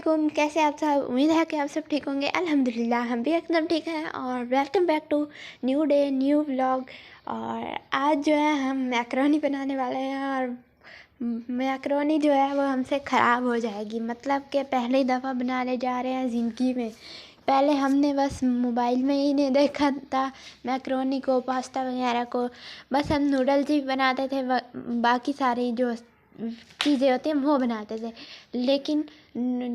वालेकुम, कैसे आप सब? उम्मीद है कि आप सब ठीक होंगे। अल्हम्दुलिल्लाह हम भी एकदम ठीक हैं और welcome back to new day new vlog. और आज जो है हम मैकरोनी बनाने वाले हैं और मैकरोनी जो है वो हमसे ख़राब हो जाएगी। मतलब कि पहली दफ़ा बनाने जा रहे हैं ज़िंदगी में। पहले हमने बस मोबाइल में ही नहीं देखा था मैकरोनी को, पास्ता वगैरह को। बस हम नूडल्स ही बनाते थे, बाकी सारी जो चीज़ें होती हैं वो बनाते थे। लेकिन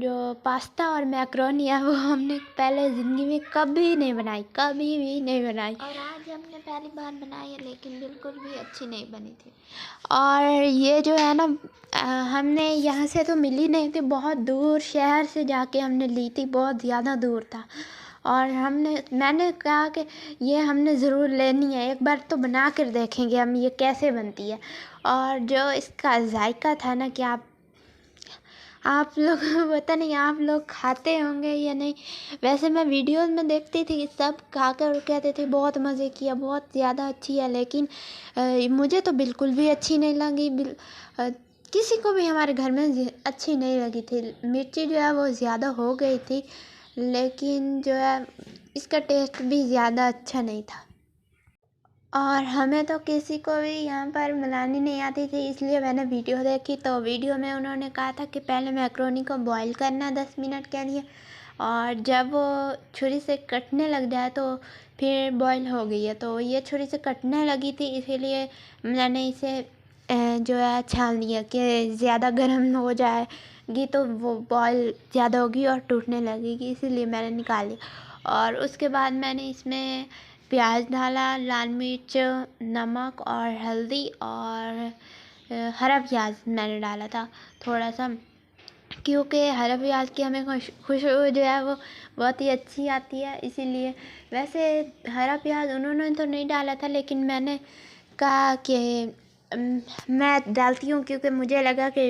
जो पास्ता और मैकरोनी है वो हमने पहले ज़िंदगी में कभी नहीं बनाई, कभी भी नहीं बनाई। और आज हमने पहली बार बनाई है, लेकिन बिल्कुल भी अच्छी नहीं बनी थी। और ये जो है ना, हमने यहाँ से तो मिली नहीं थी, बहुत दूर शहर से जाके हमने ली थी, बहुत ज़्यादा दूर था। और मैंने कहा कि ये हमने ज़रूर लेनी है, एक बार तो बना कर देखेंगे हम ये कैसे बनती है। और जो इसका जायका था ना, कि आप लोग पता नहीं आप लोग खाते होंगे या नहीं। वैसे मैं वीडियोस में देखती थी, सब खाकर कहते थे बहुत मज़े किया, बहुत ज़्यादा अच्छी है। लेकिन मुझे तो बिल्कुल भी अच्छी नहीं लगी। किसी को भी हमारे घर में अच्छी नहीं लगी थी। मिर्ची जो है वो ज़्यादा हो गई थी, लेकिन जो है इसका टेस्ट भी ज़्यादा अच्छा नहीं था। और हमें तो किसी को भी यहाँ पर बनानी नहीं आती थी, इसलिए मैंने वीडियो देखी। तो वीडियो में उन्होंने कहा था कि पहले मैक्रोनी को बॉईल करना 10 मिनट के लिए, और जब वो छुरी से कटने लग जाए तो फिर बॉईल हो गई है। तो ये छुरी से कटने लगी थी, इसीलिए मैंने इसे जो है छान लिया कि ज़्यादा गर्म हो जाएगी तो वो बॉईल ज़्यादा होगी और टूटने लगेगी, इसीलिए मैंने निकाल लिया। और उसके बाद मैंने इसमें प्याज डाला, लाल मिर्च, नमक और हल्दी और हरा प्याज मैंने डाला था थोड़ा सा, क्योंकि हरा प्याज की हमें खुशबू जो है वो बहुत ही अच्छी आती है, इसीलिए। वैसे हरा प्याज उन्होंने तो नहीं डाला था, लेकिन मैंने कहा कि मैं डालती हूँ, क्योंकि मुझे लगा कि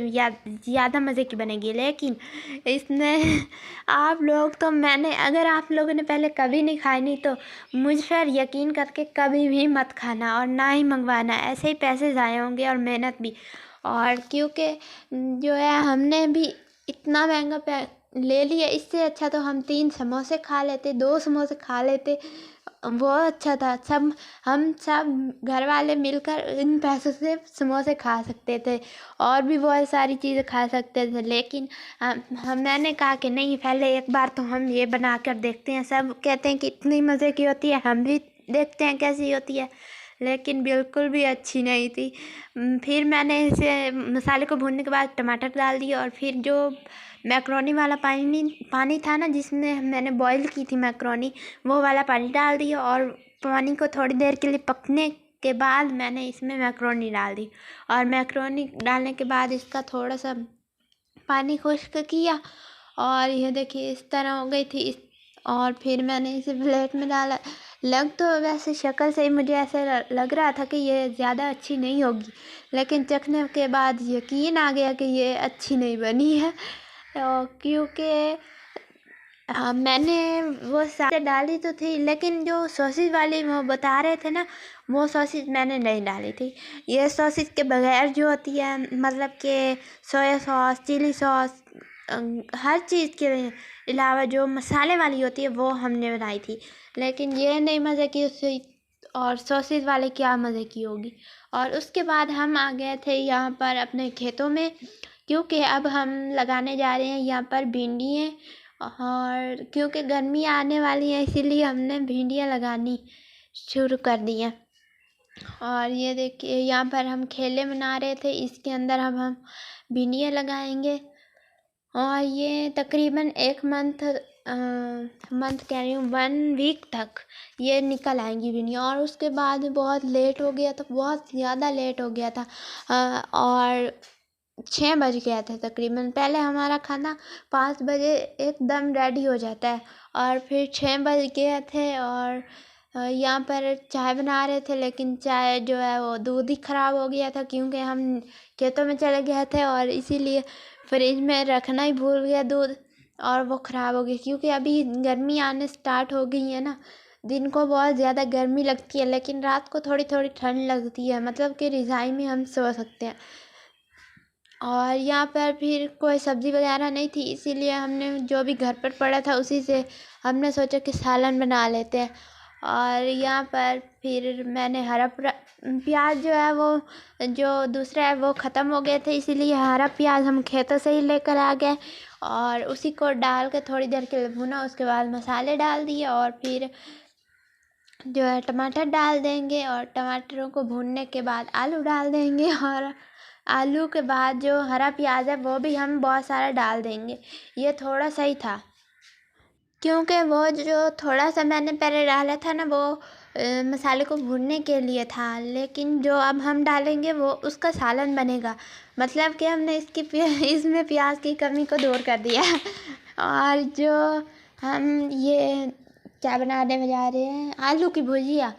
ज़्यादा मज़े की बनेगी। लेकिन इसमें आप लोग तो अगर आप लोगों ने पहले कभी नहीं खाई नहीं तो मुझ पर यकीन करके कभी भी मत खाना और ना ही मंगवाना, ऐसे ही पैसे ज़ाया होंगे और मेहनत भी। और क्योंकि जो है हमने भी इतना महंगा ले लिया, इससे अच्छा तो हम 3 समोसे खा लेते, 2 समोसे खा लेते, वो अच्छा था। हम सब घर वाले मिलकर इन पैसों से समोसे खा सकते थे और भी बहुत सारी चीज़ें खा सकते थे। लेकिन मैंने कहा कि नहीं, पहले एक बार तो हम ये बना कर देखते हैं। सब कहते हैं कि इतनी मज़े की होती है, हम भी देखते हैं कैसी होती है। लेकिन बिल्कुल भी अच्छी नहीं थी। फिर मैंने इसे मसाले को भूनने के बाद टमाटर डाल दिए, और फिर जो मैक्रोनी वाला पानी था ना, जिसमें मैंने बॉईल की थी मैक्रोनी, वो वाला पानी डाल दिया। और पानी को थोड़ी देर के लिए पकने के बाद मैंने इसमें मैक्रोनी डाल दी। और मैक्रोनी डालने के बाद इसका थोड़ा सा पानी खुश्क किया, और ये देखिए इस तरह हो गई थी। और फिर मैंने इसे प्लेट में डाला। लग तो वैसे शक्ल से ही मुझे ऐसे लग रहा था कि ये ज़्यादा अच्छी नहीं होगी, लेकिन चखने के बाद यकीन आ गया कि ये अच्छी नहीं बनी है। क्योंकि मैंने वो सारे डाली तो थी, लेकिन जो सॉसेज वाली वो बता रहे थे ना, वो सॉसेज मैंने नहीं डाली थी। ये सॉसेज के बगैर जो होती है, मतलब कि सोया सॉस, चिली सॉस, हर चीज़ के अलावा जो मसाले वाली होती है वो हमने बनाई थी। लेकिन ये नहीं मज़े की उससे, और सॉसेज वाले क्या मज़े की होगी। और उसके बाद हम आ गए थे यहाँ पर अपने खेतों में, क्योंकि अब हम लगाने जा रहे हैं यहाँ पर भिंडियाँ। और क्योंकि गर्मी आने वाली है, इसीलिए हमने भिंडियाँ लगानी शुरू कर दी हैं। और ये देखिए यहाँ पर हम खेले बना रहे थे, इसके अंदर अब हम भिंडियाँ लगाएंगे। और ये तकरीबन 1 मंथ कह रही हूँ, 1 वीक तक ये निकल आएंगी भिंडियाँ। और उसके बाद बहुत लेट हो गया था, बहुत ज़्यादा लेट हो गया था। और 6 बज गया था तकरीबन। पहले हमारा खाना 5 बजे एकदम रेडी हो जाता है, और फिर 6 बज गए थे। और यहाँ पर चाय बना रहे थे, लेकिन चाय जो है वो दूध ही ख़राब हो गया था, क्योंकि हम खेतों में चले गए थे और इसीलिए फ्रिज में रखना ही भूल गया दूध, और वो ख़राब हो गया। क्योंकि अभी गर्मी आने स्टार्ट हो गई है ना, दिन को बहुत ज़्यादा गर्मी लगती है, लेकिन रात को थोड़ी थोड़ी ठंड लगती है, मतलब कि रज़ाई में हम सो सकते हैं। और यहाँ पर फिर कोई सब्ज़ी वगैरह नहीं थी, इसीलिए हमने जो भी घर पर पड़ा था उसी से हमने सोचा कि सालन बना लेते हैं। और यहाँ पर फिर मैंने हरा प्याज जो है वो जो दूसरा है वो ख़त्म हो गए थे, इसीलिए हरा प्याज हम खेतों से ही लेकर आ गए और उसी को डाल के थोड़ी देर के लिए भुना। उसके बाद मसाले डाल दिए और फिर जो है टमाटर डाल देंगे और टमाटरों को भूनने के बाद आलू डाल देंगे और आलू के बाद जो हरा प्याज है वो भी हम बहुत सारा डाल देंगे। ये थोड़ा सा ही था, क्योंकि वो जो थोड़ा सा मैंने पहले डाला था ना वो मसाले को भूनने के लिए था, लेकिन जो अब हम डालेंगे वो उसका सालन बनेगा। मतलब कि हमने इसमें प्याज की कमी को दूर कर दिया और जो हम ये क्या बनाने में जा रहे हैं, आलू की भुजिया।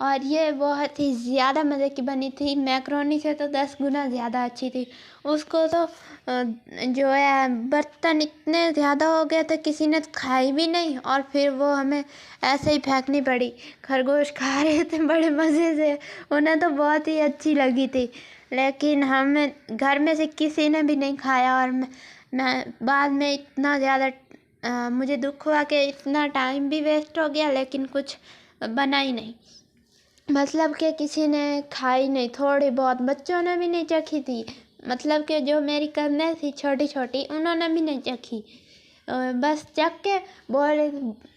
और ये बहुत ही ज़्यादा मज़े की बनी थी, मैक्रोनी से तो 10 गुना ज़्यादा अच्छी थी। उसको तो जो है बर्तन इतने ज़्यादा हो गए थे, किसी ने खाई भी नहीं और फिर वो हमें ऐसे ही फेंकनी पड़ी। खरगोश खा रहे थे बड़े मज़े से, उन्हें तो बहुत ही अच्छी लगी थी, लेकिन हमें घर में से किसी ने भी नहीं खाया। और मैं बाद में इतना ज़्यादा मुझे दुख हुआ कि इतना टाइम भी वेस्ट हो गया, लेकिन कुछ बना ही नहीं। मतलब कि किसी ने खाई नहीं, थोड़ी बहुत बच्चों ने भी नहीं चखी थी। मतलब कि जो मेरी कज़िन थी छोटी छोटी, उन्होंने भी नहीं चखी, बस चख के बोले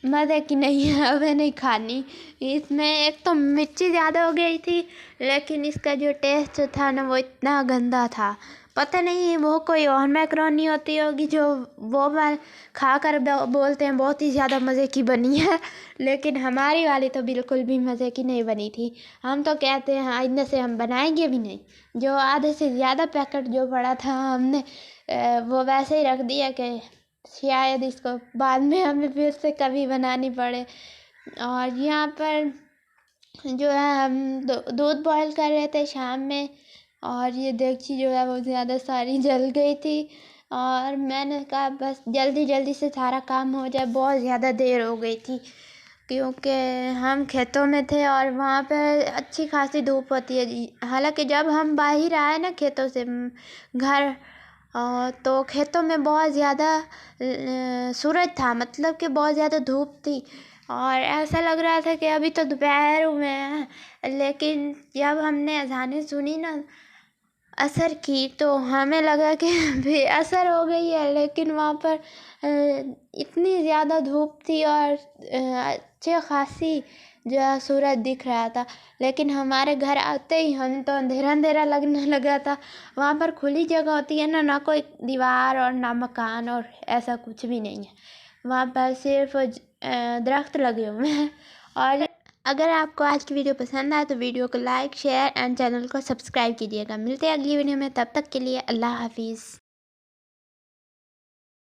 मज़े की नहीं है, हमें नहीं खानी। इसमें एक तो मिर्ची ज़्यादा हो गई थी, लेकिन इसका जो टेस्ट था ना वो इतना गंदा था। पता नहीं वो कोई और मैक्रोनी होती होगी जो वो खा कर बोलते हैं बहुत ही ज़्यादा मज़े की बनी है, लेकिन हमारी वाली तो बिल्कुल भी मज़े की नहीं बनी थी। हम तो कहते हैं आइंदा से हम बनाएंगे भी नहीं। जो आधे से ज़्यादा पैकेट जो पड़ा था हमने वो वैसे ही रख दिया कि शायद इसको बाद में हमें फिर से कभी बनानी पड़े। और यहाँ पर जो है हम दूध बॉईल कर रहे थे शाम में, और ये देगची जो है वो ज़्यादा सारी जल गई थी और मैंने कहा बस जल्दी जल्दी से सारा काम हो जाए। बहुत ज़्यादा देर हो गई थी क्योंकि हम खेतों में थे और वहाँ पे अच्छी खासी धूप होती है। हालांकि जब हम बाहर आए ना खेतों से घर, तो खेतों में बहुत ज़्यादा सूरज था, मतलब कि बहुत ज़्यादा धूप थी और ऐसा लग रहा था कि अभी तो दोपहर हुए हैं। लेकिन जब हमने अज़ानें सुनी ना असर की, तो हमें लगा कि भी असर हो गई है, लेकिन वहाँ पर इतनी ज़्यादा धूप थी और अच्छी खासी जो है सूरज दिख रहा था। लेकिन हमारे घर आते ही हम तो अंधेरा अंधेरा लगने लगा था। वहाँ पर खुली जगह होती है ना, ना कोई दीवार और ना मकान और ऐसा कुछ भी नहीं है। वहाँ पर सिर्फ दरख्त लगे हुए हैं। और अगर आपको आज की वीडियो पसंद आए तो वीडियो को लाइक शेयर एंड चैनल को सब्सक्राइब कीजिएगा। मिलते हैं अगली वीडियो में, तब तक के लिए अल्लाह हाफिज़।